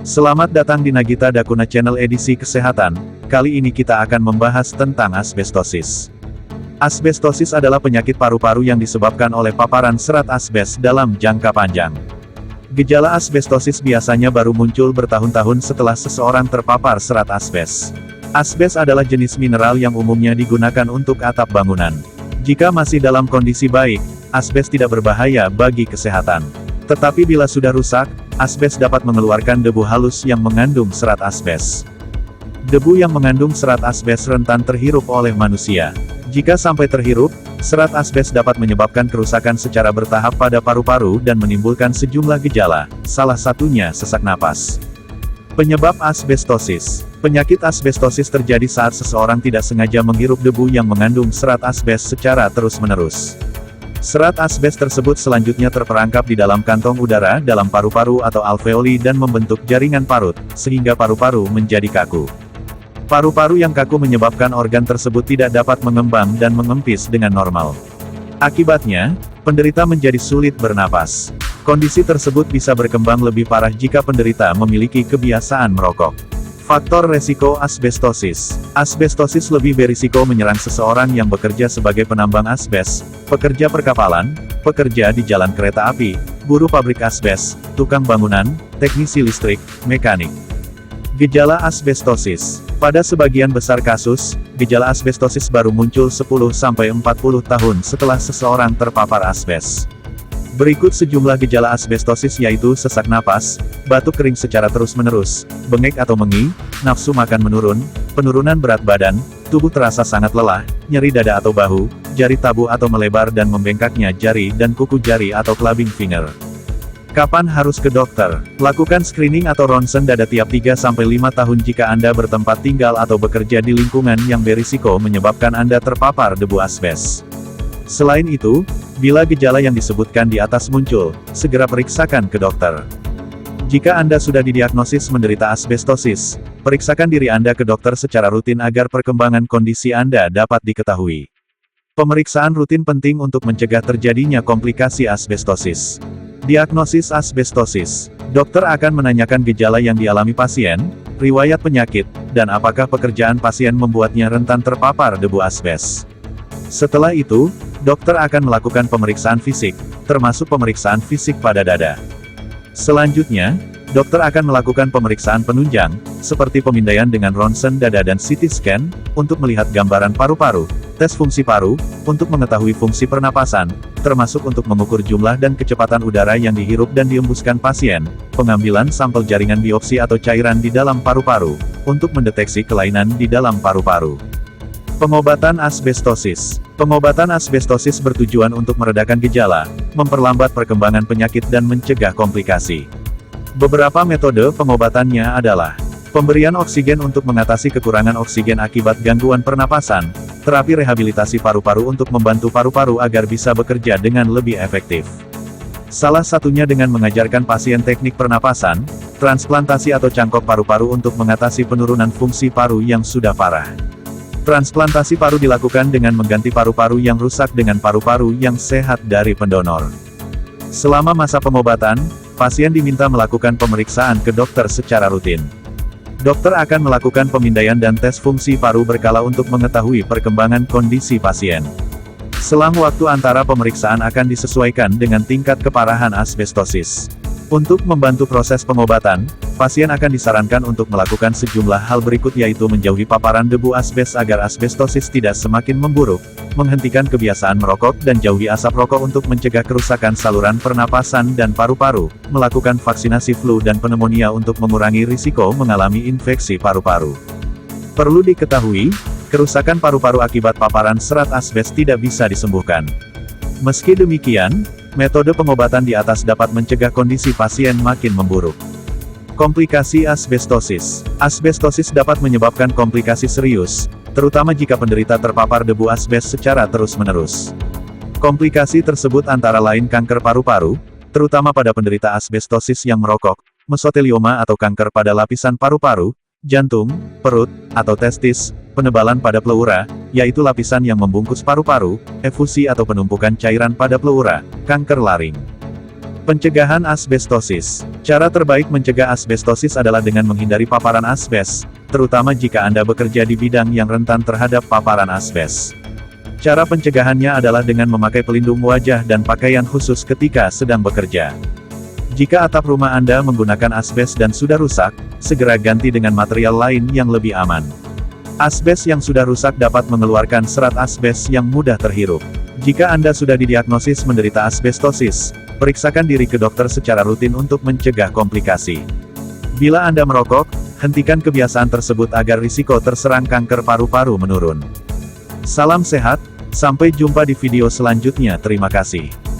Selamat datang di Nagita Dakuna Channel edisi kesehatan. Kali ini kita akan membahas tentang asbestosis. Asbestosis adalah penyakit paru-paru yang disebabkan oleh paparan serat asbes dalam jangka panjang. Gejala asbestosis biasanya baru muncul bertahun-tahun setelah seseorang terpapar serat asbes. Asbes adalah jenis mineral yang umumnya digunakan untuk atap bangunan. Jika masih dalam kondisi baik, asbes tidak berbahaya bagi kesehatan. Tetapi bila sudah rusak, asbes dapat mengeluarkan debu halus yang mengandung serat asbes. Debu yang mengandung serat asbes rentan terhirup oleh manusia. Jika sampai terhirup, serat asbes dapat menyebabkan kerusakan secara bertahap pada paru-paru dan menimbulkan sejumlah gejala, salah satunya sesak napas. Penyebab asbestosis. Penyakit asbestosis terjadi saat seseorang tidak sengaja menghirup debu yang mengandung serat asbes secara terus-menerus. Serat asbes tersebut selanjutnya terperangkap di dalam kantong udara dalam paru-paru atau alveoli dan membentuk jaringan parut, sehingga paru-paru menjadi kaku. Paru-paru yang kaku menyebabkan organ tersebut tidak dapat mengembang dan mengempis dengan normal. Akibatnya, penderita menjadi sulit bernapas. Kondisi tersebut bisa berkembang lebih parah jika penderita memiliki kebiasaan merokok. Faktor resiko asbestosis. Asbestosis lebih berisiko menyerang seseorang yang bekerja sebagai penambang asbes, pekerja perkapalan, pekerja di jalan kereta api, buruh pabrik asbes, tukang bangunan, teknisi listrik, mekanik. Gejala asbestosis. Pada sebagian besar kasus, gejala asbestosis baru muncul 10-40 tahun setelah seseorang terpapar asbes. Berikut sejumlah gejala asbestosis yaitu sesak napas, batuk kering secara terus-menerus, bengek atau mengi, nafsu makan menurun, penurunan berat badan, tubuh terasa sangat lelah, nyeri dada atau bahu, jari tabu atau melebar dan membengkaknya jari dan kuku jari atau clubbing finger. Kapan harus ke dokter? Lakukan screening atau ronsen dada tiap 3-5 tahun jika Anda bertempat tinggal atau bekerja di lingkungan yang berisiko menyebabkan Anda terpapar debu asbes. Selain itu, bila gejala yang disebutkan di atas muncul, segera periksakan ke dokter. Jika Anda sudah didiagnosis menderita asbestosis, periksakan diri Anda ke dokter secara rutin agar perkembangan kondisi Anda dapat diketahui. Pemeriksaan rutin penting untuk mencegah terjadinya komplikasi asbestosis. Diagnosis asbestosis. Dokter akan menanyakan gejala yang dialami pasien, riwayat penyakit, dan apakah pekerjaan pasien membuatnya rentan terpapar debu asbes. Setelah itu, dokter akan melakukan pemeriksaan fisik, termasuk pemeriksaan fisik pada dada. Selanjutnya, dokter akan melakukan pemeriksaan penunjang, seperti pemindaian dengan ronsen dada dan CT scan, untuk melihat gambaran paru-paru, tes fungsi paru, untuk mengetahui fungsi pernapasan, termasuk untuk mengukur jumlah dan kecepatan udara yang dihirup dan diembuskan pasien, pengambilan sampel jaringan biopsi atau cairan di dalam paru-paru, untuk mendeteksi kelainan di dalam paru-paru. Pengobatan asbestosis. Pengobatan asbestosis bertujuan untuk meredakan gejala, memperlambat perkembangan penyakit dan mencegah komplikasi. Beberapa metode pengobatannya adalah pemberian oksigen untuk mengatasi kekurangan oksigen akibat gangguan pernapasan, terapi rehabilitasi paru-paru untuk membantu paru-paru agar bisa bekerja dengan lebih efektif. Salah satunya dengan mengajarkan pasien teknik pernapasan, transplantasi atau cangkok paru-paru untuk mengatasi penurunan fungsi paru yang sudah parah. Transplantasi paru dilakukan dengan mengganti paru-paru yang rusak dengan paru-paru yang sehat dari pendonor. Selama masa pengobatan, pasien diminta melakukan pemeriksaan ke dokter secara rutin. Dokter akan melakukan pemindaian dan tes fungsi paru berkala untuk mengetahui perkembangan kondisi pasien. Selang waktu antara pemeriksaan akan disesuaikan dengan tingkat keparahan asbestosis. Untuk membantu proses pengobatan, pasien akan disarankan untuk melakukan sejumlah hal berikut yaitu menjauhi paparan debu asbes agar asbestosis tidak semakin memburuk, menghentikan kebiasaan merokok dan jauhi asap rokok untuk mencegah kerusakan saluran pernapasan dan paru-paru, melakukan vaksinasi flu dan pneumonia untuk mengurangi risiko mengalami infeksi paru-paru. Perlu diketahui, kerusakan paru-paru akibat paparan serat asbes tidak bisa disembuhkan. Meski demikian, metode pengobatan di atas dapat mencegah kondisi pasien makin memburuk. Komplikasi asbestosis. Asbestosis dapat menyebabkan komplikasi serius, terutama jika penderita terpapar debu asbes secara terus-menerus. Komplikasi tersebut antara lain kanker paru-paru, terutama pada penderita asbestosis yang merokok, mesotelioma atau kanker pada lapisan paru-paru, jantung, perut, atau testis, penebalan pada pleura, yaitu lapisan yang membungkus paru-paru, efusi atau penumpukan cairan pada pleura, kanker laring. Pencegahan asbestosis. Cara terbaik mencegah asbestosis adalah dengan menghindari paparan asbes, terutama jika Anda bekerja di bidang yang rentan terhadap paparan asbes. Cara pencegahannya adalah dengan memakai pelindung wajah dan pakaian khusus ketika sedang bekerja. Jika atap rumah Anda menggunakan asbes dan sudah rusak, segera ganti dengan material lain yang lebih aman. Asbes yang sudah rusak dapat mengeluarkan serat asbes yang mudah terhirup. Jika Anda sudah didiagnosis menderita asbestosis, periksakan diri ke dokter secara rutin untuk mencegah komplikasi. Bila Anda merokok, hentikan kebiasaan tersebut agar risiko terserang kanker paru-paru menurun. Salam sehat, sampai jumpa di video selanjutnya. Terima kasih.